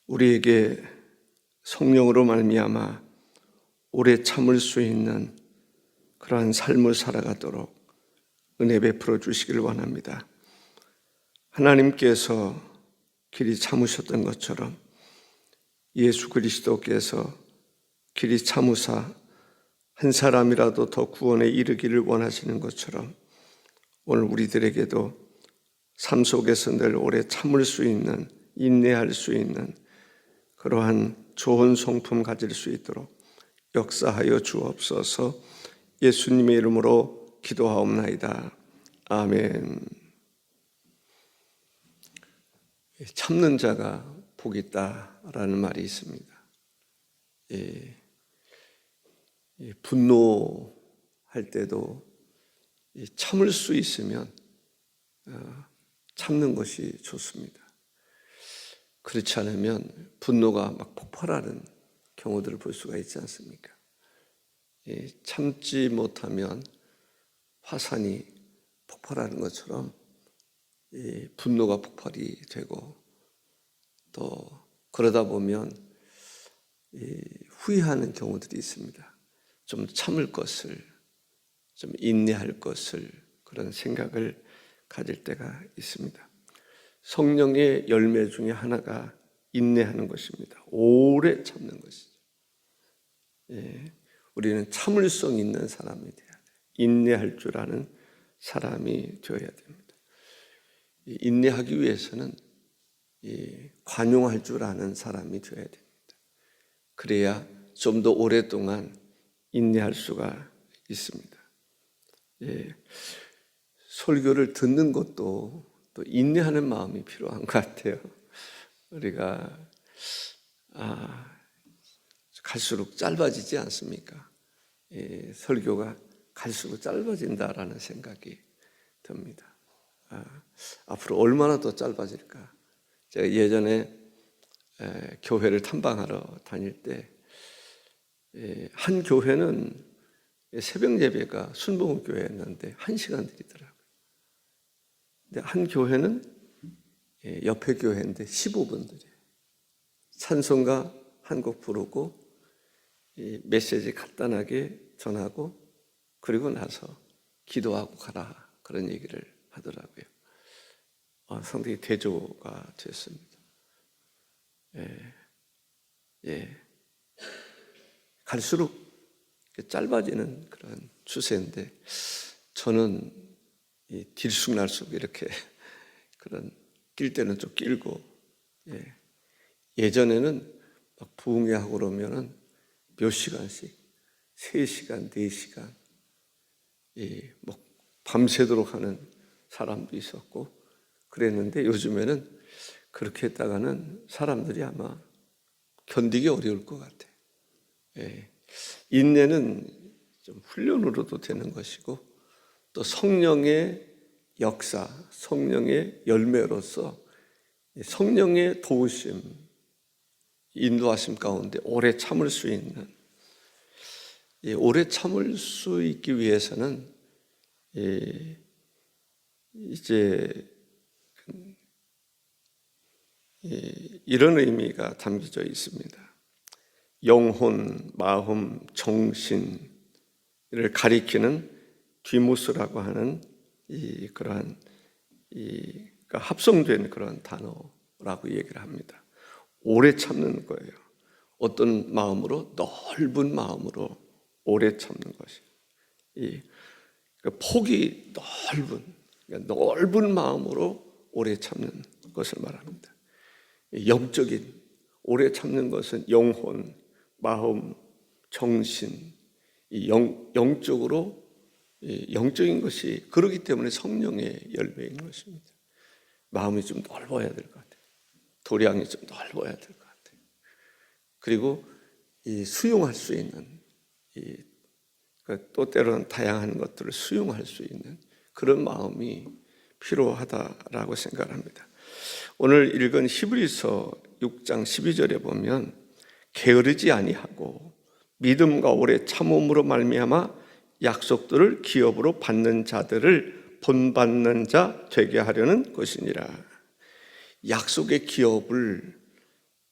우리에게 성령으로 말미암아 오래 참을 수 있는 그러한 삶을 살아가도록 은혜 베풀어 주시길 원합니다. 하나님께서 길이 참으셨던 것처럼 예수 그리스도께서 길이 참으사 한 사람이라도 더 구원에 이르기를 원하시는 것처럼 오늘 우리들에게도 삶 속에서 늘 오래 참을 수 있는, 인내할 수 있는 그러한 좋은 성품 가질 수 있도록 역사하여 주옵소서. 예수님의 이름으로 기도하옵나이다. 아멘. 참는 자가 복이 있다라는 말이 있습니다. 분노할 때도 참을 수 있으면 참는 것이 좋습니다. 그렇지 않으면 분노가 막 폭발하는 경우들을 볼 수가 있지 않습니까? 참지 못하면 화산이 폭발하는 것처럼 분노가 폭발이 되고 또 그러다 보면 후회하는 경우들이 있습니다. 좀 참을 것을, 좀 인내할 것을 그런 생각을 가질 때가 있습니다. 성령의 열매 중에 하나가 인내하는 것입니다. 오래 참는 것이죠. 우리는 참을성 있는 사람이 되어야 돼요. 인내할 줄 아는 사람이 되어야 됩니다. 인내하기 위해서는 관용할 줄 아는 사람이 되어야 됩니다. 그래야 좀 더 오랫동안 인내할 수가 있습니다. 설교를 듣는 것도 또 인내하는 마음이 필요한 것 같아요. 우리가 갈수록 짧아지지 않습니까? 설교가 갈수록 짧아진다라는 생각이 듭니다. 앞으로 얼마나 더 짧아질까? 제가 예전에 교회를 탐방하러 다닐 때 한 교회는 새벽 예배가 순복음교회였는데 1시간 드리더라고요. 근데 한 교회는 옆에 교회인데 15분 드려요. 찬송가 한 곡 부르고 메시지 간단하게 전하고 그리고 나서 기도하고 가라 그런 얘기를 하더라고요. 상당히 대조가 됐습니다. 갈수록 짧아지는 그런 추세인데 저는 들쑥날쑥 이렇게 그런 낄 때는 좀 길고 예전에는 막 부흥회하고 그러면은 몇 시간씩 3시간, 4시간 뭐 밤새도록 하는 사람도 있었고 그랬는데 요즘에는 그렇게 했다가는 사람들이 아마 견디기 어려울 것 같아요. 인내는 좀 훈련으로도 되는 것이고 또 성령의 역사, 성령의 열매로서 성령의 도우심, 인도하심 가운데 오래 참을 수 있는, 오래 참을 수 있기 위해서는 이제 이런 의미가 담겨져 있습니다. 영혼, 마음, 정신을 가리키는 뒤무스라고 하는 그러한 합성된 그런 단어라고 얘기를 합니다. 오래 참는 거예요. 어떤 마음으로? 넓은 마음으로 오래 참는 것이에요. 폭이 넓은 마음으로 오래 참는 것을 말합니다. 영적인 오래 참는 것은 영혼, 마음, 정신, 영적으로 영적인 것이 그렇기 때문에 성령의 열매인 것입니다. 마음이 좀 넓어야 될 것 같아요. 도량이 좀 넓어야 될 것 같아요. 그리고 수용할 수 있는 또 때로는 다양한 것들을 수용할 수 있는 그런 마음이 필요하다라고 생각합니다. 오늘 읽은 히브리서 6장 12절에 보면 게으르지 아니하고 믿음과 오래 참음으로 말미암아 약속들을 기업으로 받는 자들을 본받는 자 되게 하려는 것이니라. 약속의 기업을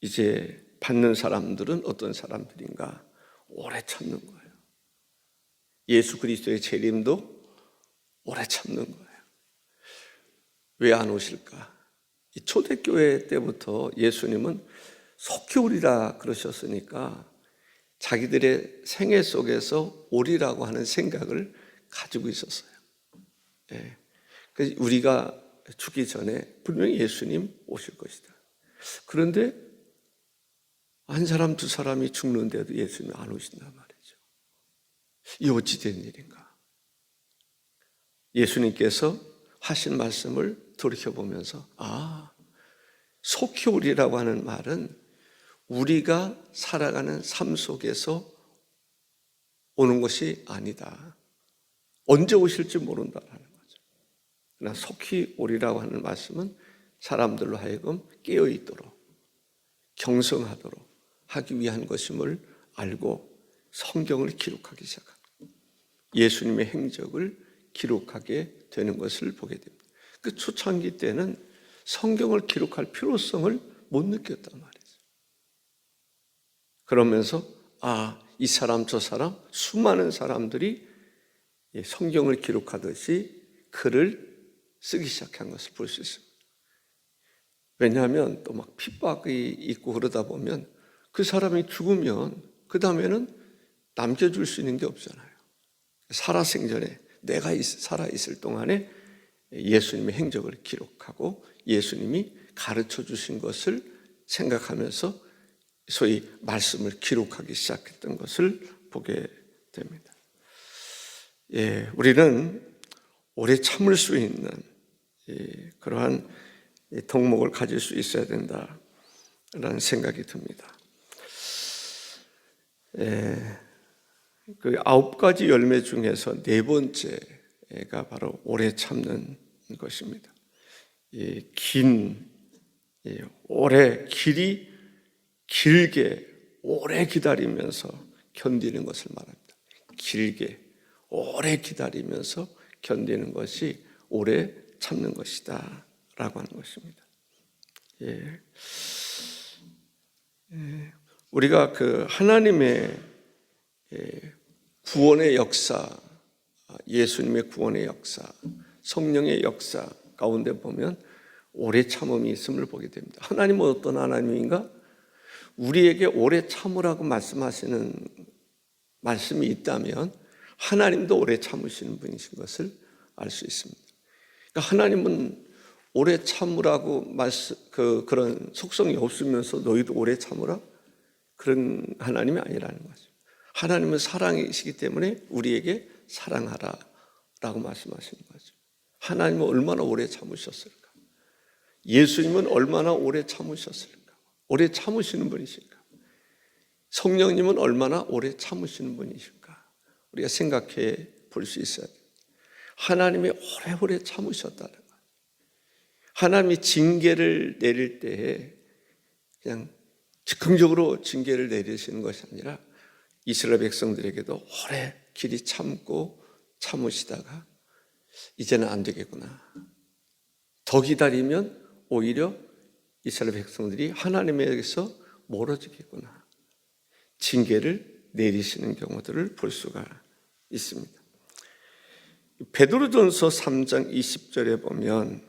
이제 받는 사람들은 어떤 사람들인가? 오래 참는 거예요. 예수 그리스도의 재림도 오래 참는 거예요. 왜 안 오실까? 이 초대교회 때부터 예수님은 속히 오리라 그러셨으니까 자기들의 생애 속에서 오리라고 하는 생각을 가지고 있었어요. 예. 그래서 우리가 죽기 전에 분명히 예수님 오실 것이다. 그런데 한 사람 두 사람이 죽는데도 예수님이 안 오신단 말이죠. 이 어찌 된 일인가? 예수님께서 하신 말씀을 돌이켜보면서 속히 오리라고 하는 말은 우리가 살아가는 삶 속에서 오는 것이 아니다. 언제 오실지 모른다라는 거죠. 그러나 속히 오리라고 하는 말씀은 사람들로 하여금 깨어있도록 경성하도록 하기 위한 것임을 알고 성경을 기록하기 시작합니다. 예수님의 행적을 기록하게 되는 것을 보게 됩니다. 그 초창기 때는 성경을 기록할 필요성을 못 느꼈단 말이죠. 그러면서 이 사람 저 사람 수많은 사람들이 성경을 기록하듯이 글을 쓰기 시작한 것을 볼 수 있습니다. 왜냐하면 또 막 핍박이 있고 그러다 보면 그 사람이 죽으면 그 다음에는 남겨줄 수 있는 게 없잖아요. 살아생전에 내가 살아있을 동안에 예수님의 행적을 기록하고 예수님이 가르쳐 주신 것을 생각하면서 소위 말씀을 기록하기 시작했던 것을 보게 됩니다. 우리는 오래 참을 수 있는 그러한 덕목을 가질 수 있어야 된다라는 생각이 듭니다. 그 9가지 열매 중에서 4번째가 바로 오래 참는 것입니다. 길게 오래 기다리면서 견디는 것을 말합니다. 길게 오래 기다리면서 견디는 것이 오래 참는 것이다 라고 하는 것입니다. 우리가 그 하나님의 구원의 역사, 예수님의 구원의 역사, 성령의 역사 가운데 보면 오래 참음이 있음을 보게 됩니다. 하나님은 어떤 하나님인가? 우리에게 오래 참으라고 말씀하시는 말씀이 있다면 하나님도 오래 참으시는 분이신 것을 알 수 있습니다. 그러니까 하나님은 오래 참으라고 그런 속성이 없으면서 너희도 오래 참으라? 그런 하나님이 아니라는 거죠. 하나님은 사랑이시기 때문에 우리에게 사랑하라 라고 말씀하시는 거죠. 하나님은 얼마나 오래 참으셨을까? 예수님은 얼마나 오래 참으셨을까? 오래 참으시는 분이실까? 성령님은 얼마나 오래 참으시는 분이실까? 우리가 생각해 볼 수 있어야 돼요. 하나님이 오래오래 참으셨다는 거예요. 하나님이 징계를 내릴 때에 그냥 즉흥적으로 징계를 내리시는 것이 아니라 이스라엘 백성들에게도 오래 길이 참고 참으시다가 이제는 안 되겠구나. 더 기다리면 오히려 이스라엘 백성들이 하나님에게서 멀어지겠구나. 징계를 내리시는 경우들을 볼 수가 있습니다. 베드로전서 3장 20절에 보면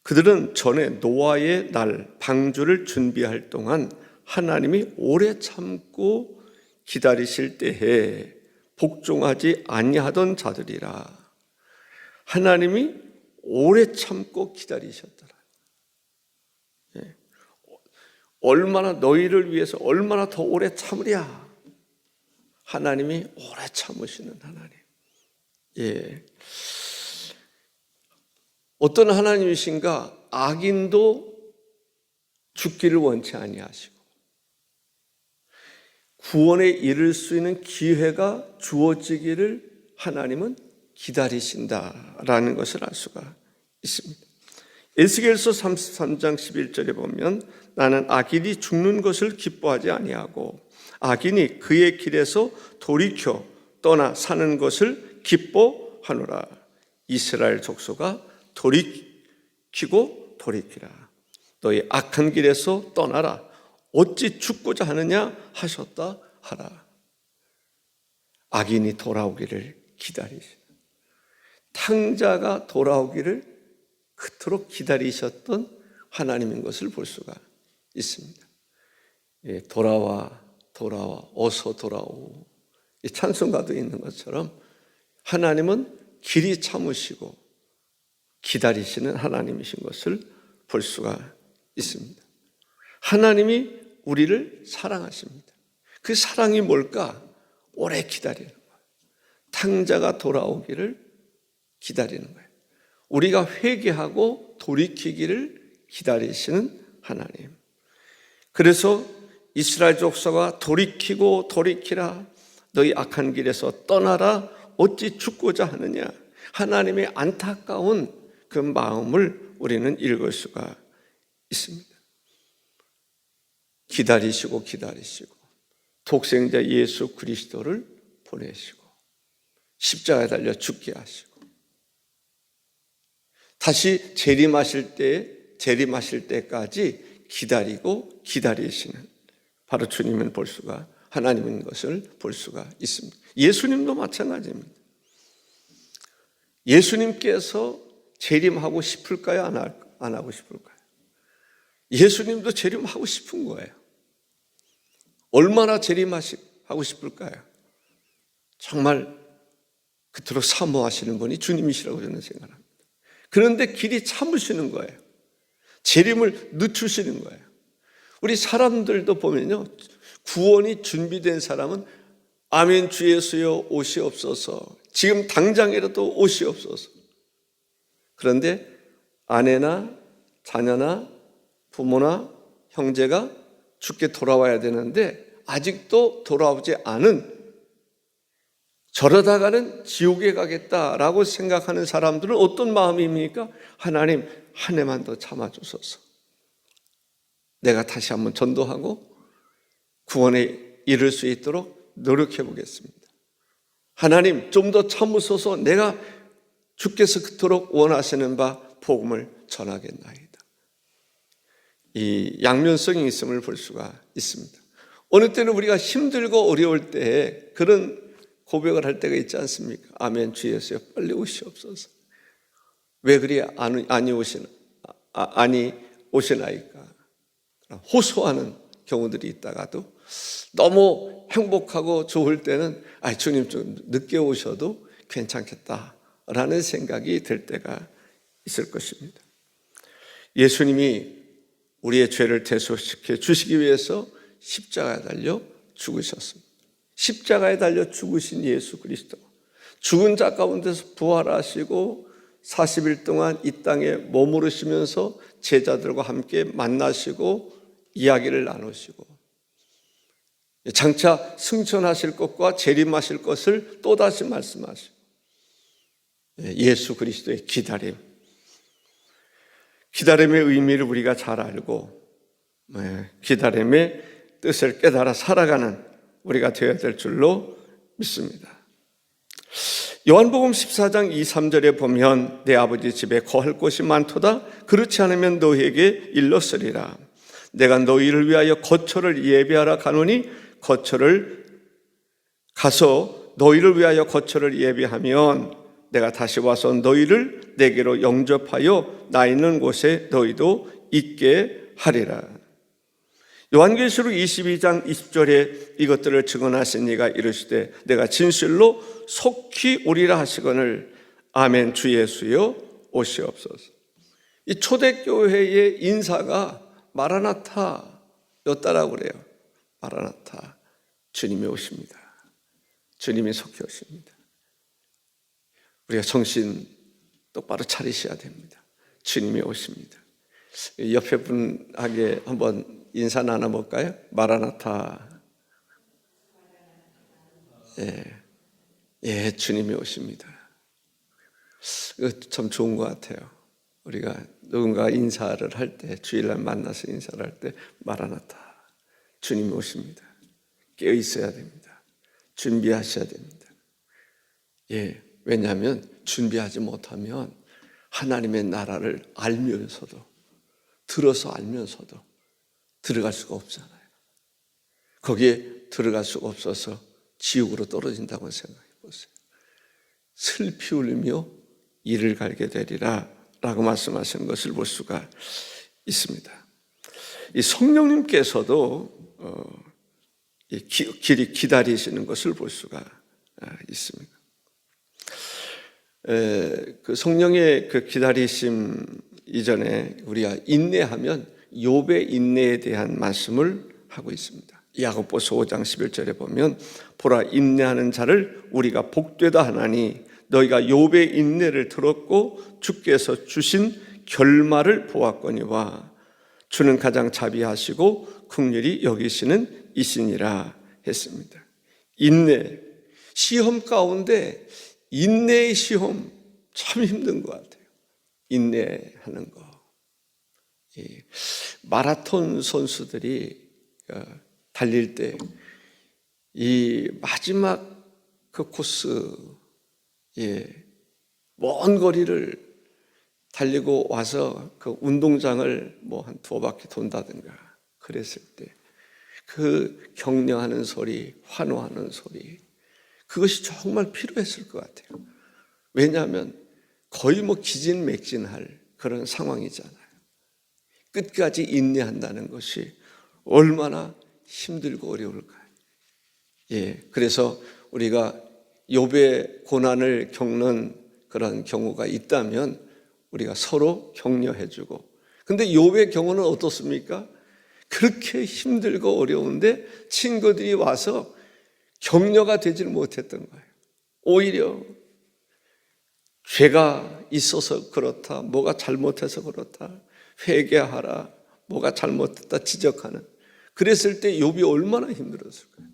그들은 전에 노아의 날 방주를 준비할 동안 하나님이 오래 참고 기다리실 때에 복종하지 아니하던 자들이라. 하나님이 오래 참고 기다리셨더라. 얼마나 너희를 위해서 얼마나 더 오래 참으랴. 하나님이 오래 참으시는 하나님. 어떤 하나님이신가? 악인도 죽기를 원치 아니하시고 구원에 이를 수 있는 기회가 주어지기를 하나님은 기다리신다라는 것을 알 수가 있습니다. 에스겔서 33장 11절에 보면 나는 악인이 죽는 것을 기뻐하지 아니하고 악인이 그의 길에서 돌이켜 떠나 사는 것을 기뻐하노라. 이스라엘 족속아 돌이키고 돌이키라. 너희 악한 길에서 떠나라. 어찌 죽고자 하느냐 하셨다 하라. 악인이 돌아오기를 기다리시라. 탕자가 돌아오기를 그토록 기다리셨던 하나님인 것을 볼 수가 있습니다. 예, 돌아와 어서 돌아오. 이 찬송가도 있는 것처럼 하나님은 길이 참으시고 기다리시는 하나님이신 것을 볼 수가 있습니다. 하나님이 우리를 사랑하십니다. 그 사랑이 뭘까? 오래 기다리는 거예요. 탕자가 돌아오기를 기다리는 거예요. 우리가 회개하고 돌이키기를 기다리시는 하나님. 그래서 이스라엘 족속아 돌이키고 돌이키라. 너희 악한 길에서 떠나라. 어찌 죽고자 하느냐. 하나님의 안타까운 그 마음을 우리는 읽을 수가 있습니다. 기다리시고 독생자 예수 그리스도를 보내시고 십자가에 달려 죽게 하시고 다시 재림하실 때까지 기다리고 기다리시는 바로 주님을 볼 수가, 하나님인 것을 볼 수가 있습니다. 예수님도 마찬가지입니다. 예수님께서 재림하고 싶을까요? 안 하고 싶을까요? 예수님도 재림하고 싶은 거예요. 얼마나 재림하고 싶을까요? 정말 그토록 사모하시는 분이 주님이시라고 저는 생각합니다. 그런데 길이 참으시는 거예요. 재림을 늦추시는 거예요. 우리 사람들도 보면요, 구원이 준비된 사람은 아멘 주 예수여 오시옵소서, 지금 당장이라도 오시옵소서. 그런데 아내나 자녀나 부모나 형제가 죽게 돌아와야 되는데 아직도 돌아오지 않은, 저러다가는 지옥에 가겠다라고 생각하는 사람들은 어떤 마음입니까? 하나님 한 해만 더 참아주소서. 내가 다시 한번 전도하고 구원에 이를 수 있도록 노력해 보겠습니다. 하나님 좀 더 참으소서. 내가 주께서 그토록 원하시는 바 복음을 전하겠나이다. 이 양면성이 있음을 볼 수가 있습니다. 어느 때는 우리가 힘들고 어려울 때에 그런 고백을 할 때가 있지 않습니까? 아멘 주 예수여 빨리 오시옵소서. 왜 그리 아니 오시나이까? 호소하는 경우들이 있다가도 너무 행복하고 좋을 때는 주님 좀 늦게 오셔도 괜찮겠다라는 생각이 들 때가 있을 것입니다. 예수님이 우리의 죄를 대속시켜 주시기 위해서 십자가에 달려 죽으셨습니다. 십자가에 달려 죽으신 예수 그리스도, 죽은 자 가운데서 부활하시고 40일 동안 이 땅에 머무르시면서 제자들과 함께 만나시고 이야기를 나누시고 장차 승천하실 것과 재림하실 것을 또다시 말씀하시고, 예수 그리스도의 기다림의 의미를 우리가 잘 알고 기다림의 뜻을 깨달아 살아가는 우리가 되어야 될 줄로 믿습니다. 요한복음 14장 2, 3절에 보면 내 아버지 집에 거할 곳이 많도다. 그렇지 않으면 너희에게 일렀으리라. 내가 너희를 위하여 거처를 예비하러 가노니 거처를 가서 너희를 위하여 거처를 예비하면 내가 다시 와서 너희를 내게로 영접하여 나 있는 곳에 너희도 있게 하리라. 요한계시록 22장 20절에 이것들을 증언하신 이가 이르시되 내가 진실로 속히 오리라 하시거늘 아멘 주 예수여 오시옵소서. 이 초대교회의 인사가 마라나타였다라고 그래요. 마라나타, 주님이 오십니다. 주님이 속히 오십니다. 우리가 정신 똑바로 차리셔야 됩니다. 주님이 오십니다. 옆에 분에게 한번 인사 나눠볼까요? 마라나타. 예, 주님이 오십니다. 참 좋은 것 같아요. 우리가 누군가 인사를 할 때, 주일날 만나서 인사를 할 때 마라나타, 주님이 오십니다. 깨어 있어야 됩니다. 준비하셔야 됩니다. 왜냐하면 준비하지 못하면 하나님의 나라를 알면서도, 들어서 알면서도 들어갈 수가 없잖아요. 거기에 들어갈 수가 없어서 지옥으로 떨어진다고 생각해 보세요. 슬피 울며 이를 갈게 되리라 라고 말씀하시는 것을 볼 수가 있습니다. 이 성령님께서도 길이 기다리시는 것을 볼 수가 있습니다. 그 성령의 그 기다리심 이전에 우리가 인내하면 욥의 인내에 대한 말씀을 하고 있습니다. 야고보서 5장 11절에 보면 보라 인내하는 자를 우리가 복되다 하나니 너희가 욥의 인내를 들었고 주께서 주신 결말을 보았거니와 주는 가장 자비하시고 긍휼히 여기시는 이시니라 했습니다. 인내, 시험 가운데 인내의 시험 참 힘든 것 같아요. 인내하는 거. 마라톤 선수들이 달릴 때 이 마지막 그 코스, 먼 거리를 달리고 와서 그 운동장을 뭐 한 2바퀴 돈다든가 그랬을 때 그 격려하는 소리, 환호하는 소리, 그것이 정말 필요했을 것 같아요. 왜냐하면 거의 뭐 기진맥진할 그런 상황이잖아요. 끝까지 인내한다는 것이 얼마나 힘들고 어려울까요? 그래서 우리가 욥의 고난을 겪는 그런 경우가 있다면 우리가 서로 격려해주고, 근데 욥의 경우는 어떻습니까? 그렇게 힘들고 어려운데 친구들이 와서 격려가 되질 못했던 거예요. 오히려 죄가 있어서 그렇다, 뭐가 잘못해서 그렇다, 회개하라, 뭐가 잘못했다 지적하는, 그랬을 때 욥이 얼마나 힘들었을까요?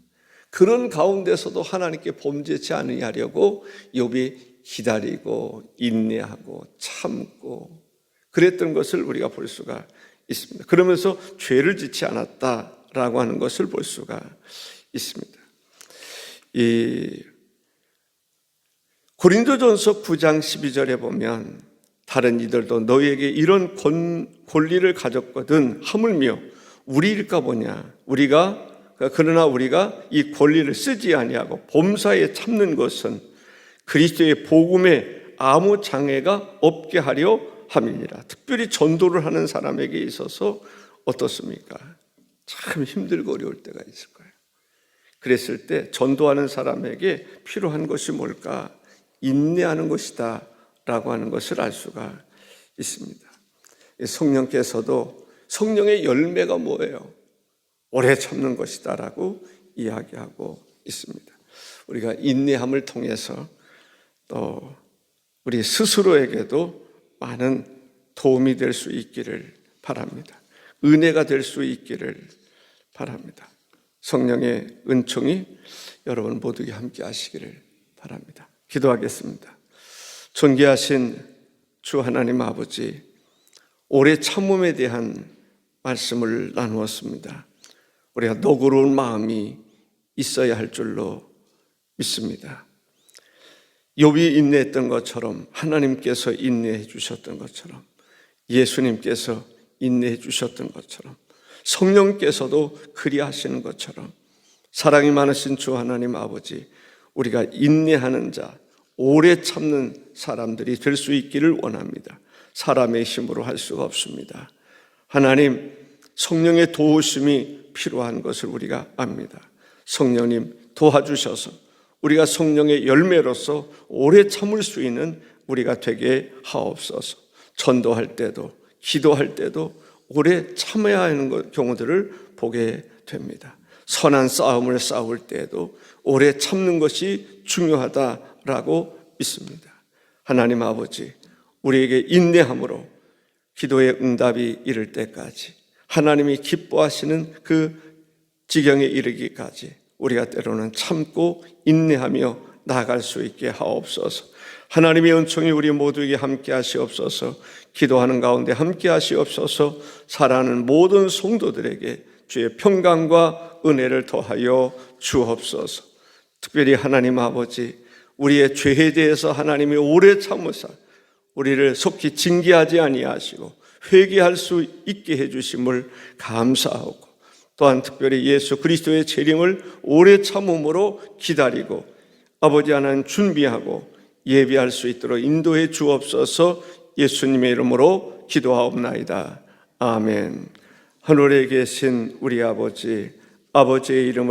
그런 가운데서도 하나님께 범죄치 않으려고 욥이 기다리고 인내하고 참고 그랬던 것을 우리가 볼 수가 있습니다. 그러면서 죄를 짓지 않았다라고 하는 것을 볼 수가 있습니다. 이 고린도전서 9장 12절에 보면 다른 이들도 너희에게 이런 권리를 가졌거든 하물며 우리일까 보냐, 그러나 우리가 이 권리를 쓰지 아니하고 범사에 참는 것은 그리스도의 복음에 아무 장애가 없게 하려 함이니라. 특별히 전도를 하는 사람에게 있어서 어떻습니까? 참 힘들고 어려울 때가 있을 거예요. 그랬을 때 전도하는 사람에게 필요한 것이 뭘까? 인내하는 것이다 라고 하는 것을 알 수가 있습니다. 성령께서도 성령의 열매가 뭐예요? 오래 참는 것이다 라고 이야기하고 있습니다. 우리가 인내함을 통해서 또 우리 스스로에게도 많은 도움이 될 수 있기를 바랍니다. 은혜가 될 수 있기를 바랍니다. 성령의 은총이 여러분 모두에게 함께 하시기를 바랍니다. 기도하겠습니다. 존귀하신 주 하나님 아버지, 오래 참음에 대한 말씀을 나누었습니다. 우리가 너그러운 마음이 있어야 할 줄로 믿습니다. 욥이 인내했던 것처럼, 하나님께서 인내해 주셨던 것처럼, 예수님께서 인내해 주셨던 것처럼, 성령께서도 그리하시는 것처럼 사랑이 많으신 주 하나님 아버지, 우리가 인내하는 자, 오래 참는 사람들이 될 수 있기를 원합니다. 사람의 힘으로 할 수가 없습니다. 하나님, 성령의 도우심이 필요한 것을 우리가 압니다. 성령님 도와주셔서 우리가 성령의 열매로서 오래 참을 수 있는 우리가 되게 하옵소서. 전도할 때도 기도할 때도 오래 참아야 하는 경우들을 보게 됩니다. 선한 싸움을 싸울 때에도 오래 참는 것이 중요하다라고 믿습니다. 하나님 아버지, 우리에게 인내함으로 기도의 응답이 이를 때까지, 하나님이 기뻐하시는 그 지경에 이르기까지 우리가 때로는 참고 인내하며 나아갈 수 있게 하옵소서. 하나님의 은총이 우리 모두에게 함께 하시옵소서. 기도하는 가운데 함께 하시옵소서. 살아가는 모든 성도들에게 주의 평강과 은혜를 더하여 주옵소서. 특별히 하나님 아버지, 우리의 죄에 대해서 하나님이 오래 참으사 우리를 속히 징계하지 아니하시고 회개할 수 있게 해주심을 감사하고, 또한 특별히 예수 그리스도의 재림을 오래 참음으로 기다리고 아버지 하나님 준비하고 예비할 수 있도록 인도해 주옵소서. 예수님의 이름으로 기도하옵나이다. 아멘. 하늘에 계신 우리 아버지, 아버지의 이름을